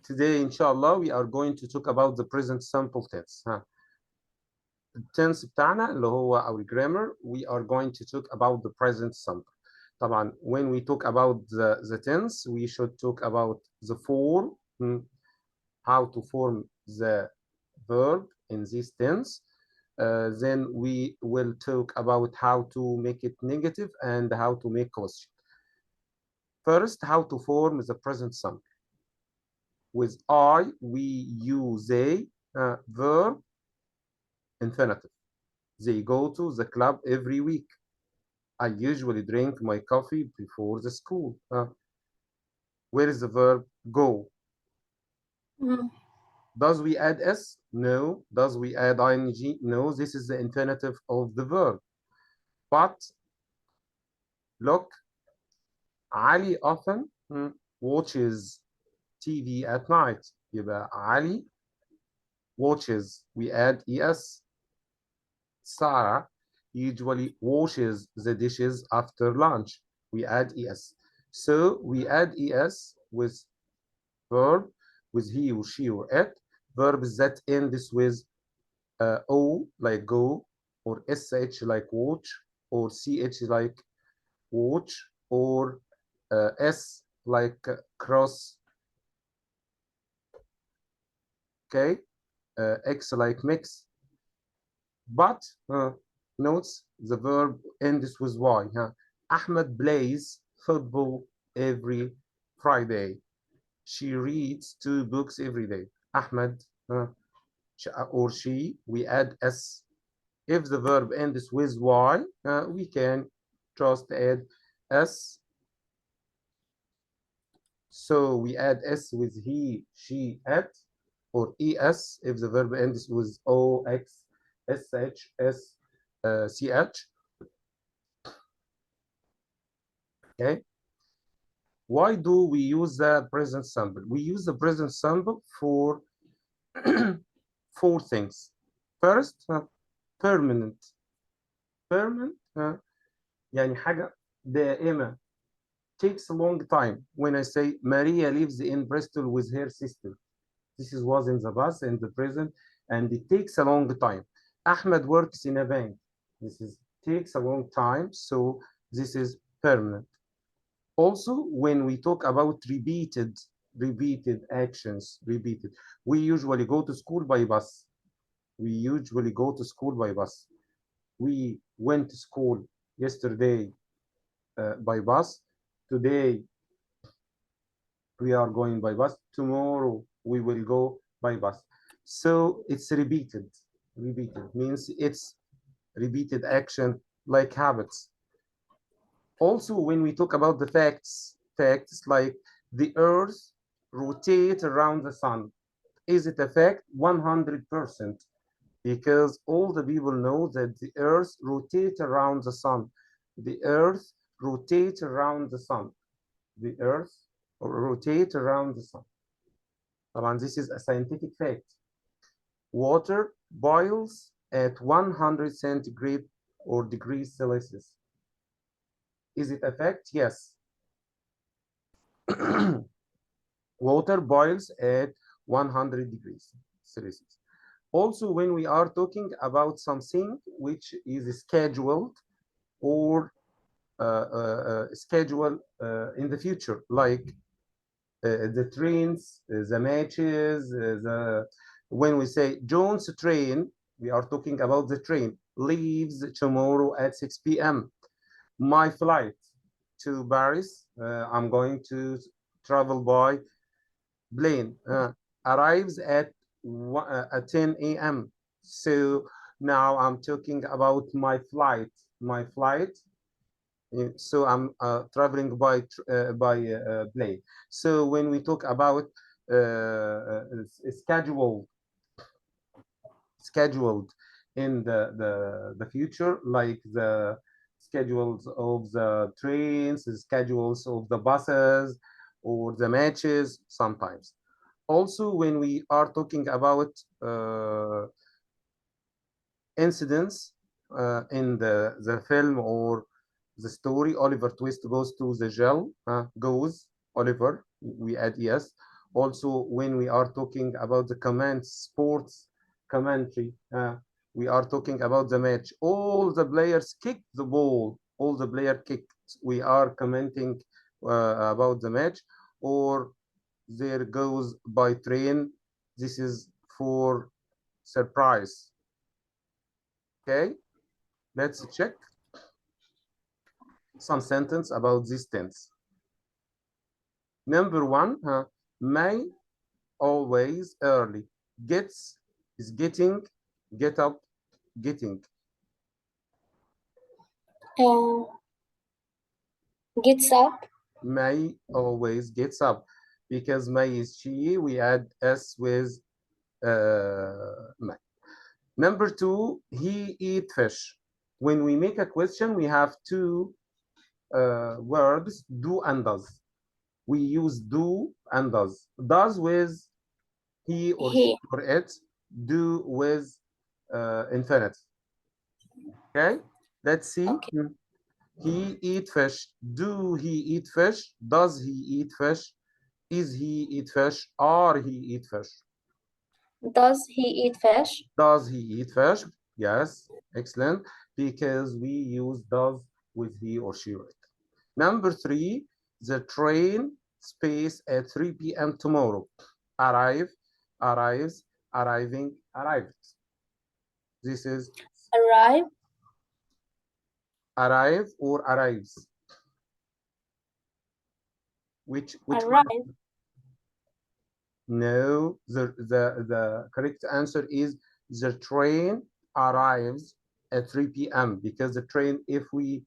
today, inshallah, we are going to talk about the present simple tense. التنس بتاعنا اللي هو our grammar, we are going to talk about the present simple. طبعا when we talk about the tense, we should talk about the form, how to form the verb in this tense. Then we will talk about how to make it negative and how to make question. First, how to form the present simple. With I, we use a verb infinitive. They go to the club every week. I usually drink my coffee before the school. Where is the verb go? Does we add s? No. Does we add ing? No. This is the infinitive of the verb. But look, Ali often watches TV at night. يبقى Ali watches, we add es. Sarah usually washes the dishes after lunch. We add es. So we add es with verb, with he or she or it. Verbs that end this with o like go, or sh like watch, or ch like watch, or s like cross. Okay, x like mix. But notes the verb ends with y. Ahmed plays football every Friday. She reads 2 books every day. Ahmed or she, we add s. If the verb ends with y, we can just add s. So we add s with he, she, it, or es if the verb ends with o, x, sh, s, ch. Okay. Why do we use the present simple? We use the present simple for 4 things. First, permanent. Permanent يعني حاجة دائمة. Takes a long time. When I say Maria lives in Bristol with her sister, this was in the past and the present, and it takes a long time. Ahmed works in a bank. This takes a long time, so this is permanent. Also, when we talk about repeated actions, we usually go to school by bus. We usually go to school by bus. We went to school yesterday by bus. Today we are going by bus. Tomorrow we will go by bus. So it's repeated. Repeated means it's repeated action like habits. Also, when we talk about the facts like the earth rotates around the sun. Is it a fact? 100%. Because all the people know that the earth rotates around the sun. The earth rotates around the sun. The earth rotates around the sun. And this is a scientific fact. Water boils at 100 centigrade or degrees Celsius. Is it a fact? Yes. Water boils at 100 degrees Celsius. Also, when we are talking about something which is scheduled or scheduled in the future, like the trains, the matches, when we say John's train, we are talking about the train, leaves tomorrow at 6 p.m. My flight to Paris, I'm going to travel by plane, arrives at 10 a.m. So now I'm talking about my flight. So I'm traveling by plane. So when we talk about scheduled in the future, like the schedules of the trains, the schedules of the buses, or the matches sometimes. Also, when we are talking about incidents in the film or the story, Oliver Twist goes to the jail, goes, Oliver, we add yes, Also, when we are talking about the command sports commentary, we are talking about the match. All the players kicked the ball. All the player kicked. We are commenting about the match. Or there goes by train. This is for surprise. Okay, let's check some sentence about this tense. Number one, may always early. Gets is getting, get up, getting. Gets up. May always gets up. Because May is she, we add S with May. Number two, he eat fish. When we make a question, we have two words, do and does. We use do and does. Does with he or she He. or it, do with infinite. Okay, let's see. Okay. He eat fish. Do he eat fish? Does he eat fish? Is he eat fish? Are he eat fish? Does he eat fish? Does he eat fish? Yes, excellent. Because we use does with he or she. Right. Number three, the train space at 3 p.m. tomorrow. Arrive, arrives, arriving, arrived. This is Arrive. arrive or arrives. Which Arrive. one? No, the correct answer is the train arrives at 3 p.m. because the train, if we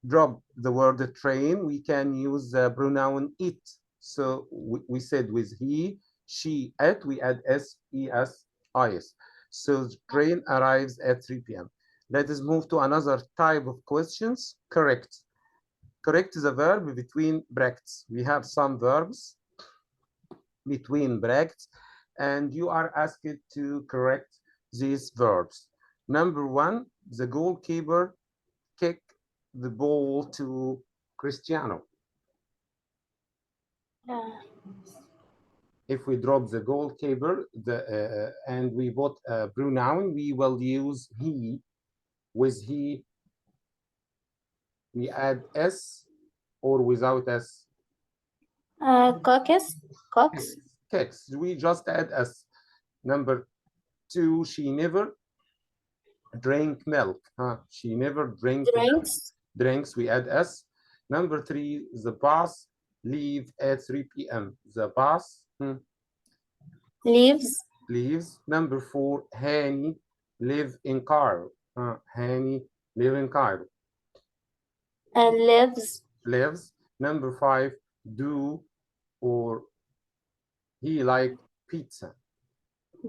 drop the word train, we can use the pronoun it. So we said with he, she, it, we add s, e, s, I, s. So the train arrives at 3 p.m. Let us move to another type of questions. Correct. Correct the verb between brackets. We have some verbs between brackets, and you are asked to correct these verbs. Number one, the goalkeeper kick the ball to Cristiano. If we drop the goalkeeper and we put a pronoun, we will use he. With he, we add s or without s? Cooks. Cooks. Kicks. We just add s. Number two, she never drink milk. She never drink Drinks. drinks. We add s. Number three, the bus leave at 3 p.m. The bus Leaves. leaves. Number four, Hani live in Cairo. Hani live in Cairo. Lives. Lives. Number five, do or he like pizza.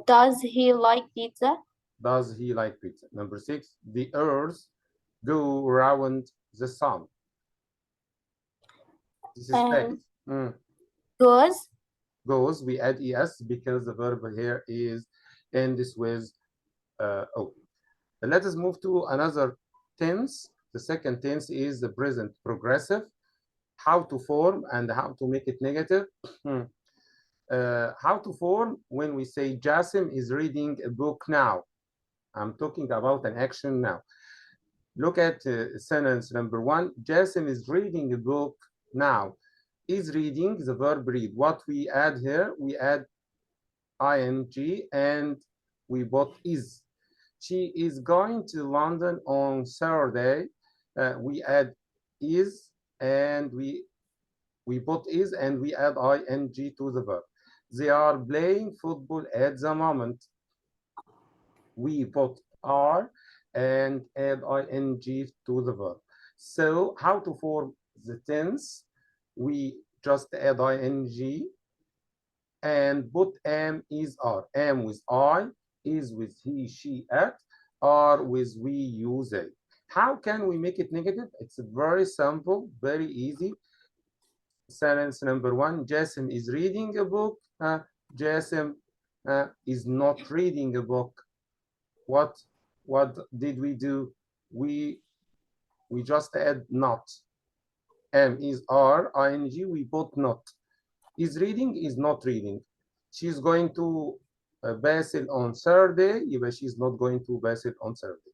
Does he like pizza? Does he like pizza? Number six, the earth go around the sun. This is fact. Goes. Goes, we add es because the verb here is ends with o. Let us move to another tense. The second tense is the present progressive. How to form and how to make it negative. How to form when we say Jasim is reading a book now. I'm talking about an action now. Look at sentence number one. Jasim is reading a book now. Is reading the verb read. What we add here, we add ing and we put is. She is going to London on Saturday. We add is and we put is and we add ing to the verb. They are playing football at the moment. We put are and add ing to the verb. So how to form the tense? We just add ing and put am, is, are. Am with I, is with he, she, it, are with we, you, they. How can we make it negative? It's very simple, very easy. Sentence number one, Jasim is reading a book. Jasim is not reading a book. What did we do? We just add not. Am, is, are, ing, we put not. Is reading, is not reading. She's going to pass it on Saturday, but she's not going to pass it on Saturday.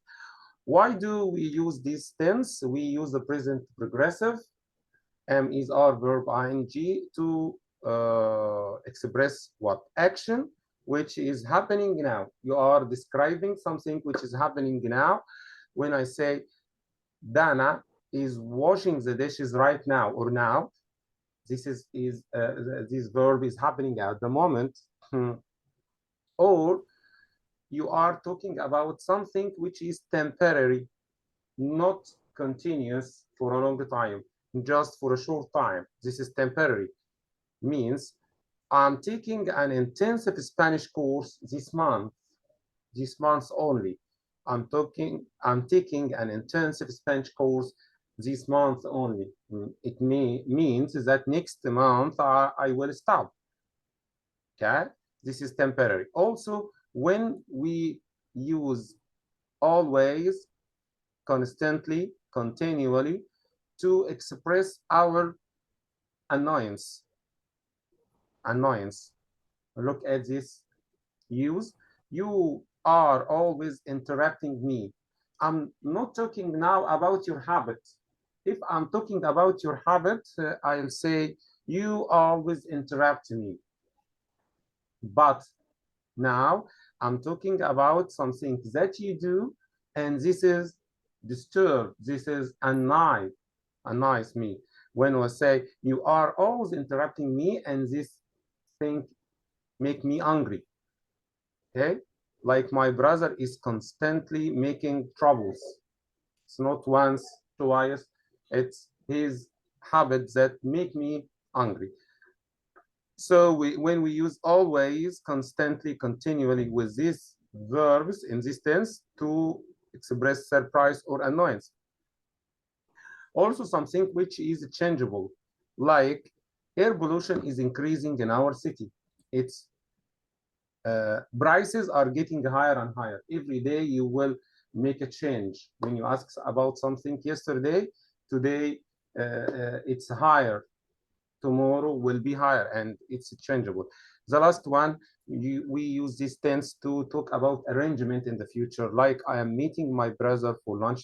Why do we use this tense? We use the present progressive, is our verb ing, to express what? Action, which is happening now. You are describing something which is happening now. When I say Dana is washing the dishes right now or now, this this verb is happening at the moment. Or you are talking about something which is temporary, not continuous for a long time, just for a short time. This is temporary. Means I'm taking an intensive Spanish course this month only. I'm taking an intensive Spanish course this month only. It means that next month I will stop. Okay, this is temporary. Also, when we use always, constantly, continually to express our annoyance. Look at this use. You are always interrupting me. I'm not talking now about your habit. If I'm talking about your habit, I'll say you always interrupt me. But now I'm talking about something that you do, and this is disturb. This is annoys me. When we say you are always interrupting me, and this thing make me angry. Okay, like my brother is constantly making troubles. It's not once, twice. It's his habits that make me angry. So when we use always, constantly, continually with these verbs in this tense to express surprise or annoyance. Also something which is changeable, like air pollution is increasing in our city. Its prices are getting higher and higher. Every day you will make a change. When you ask about something yesterday, today it's higher. Tomorrow will be higher, and it's changeable. The last one, we use this tense to talk about arrangement in the future. Like I am meeting my brother for lunch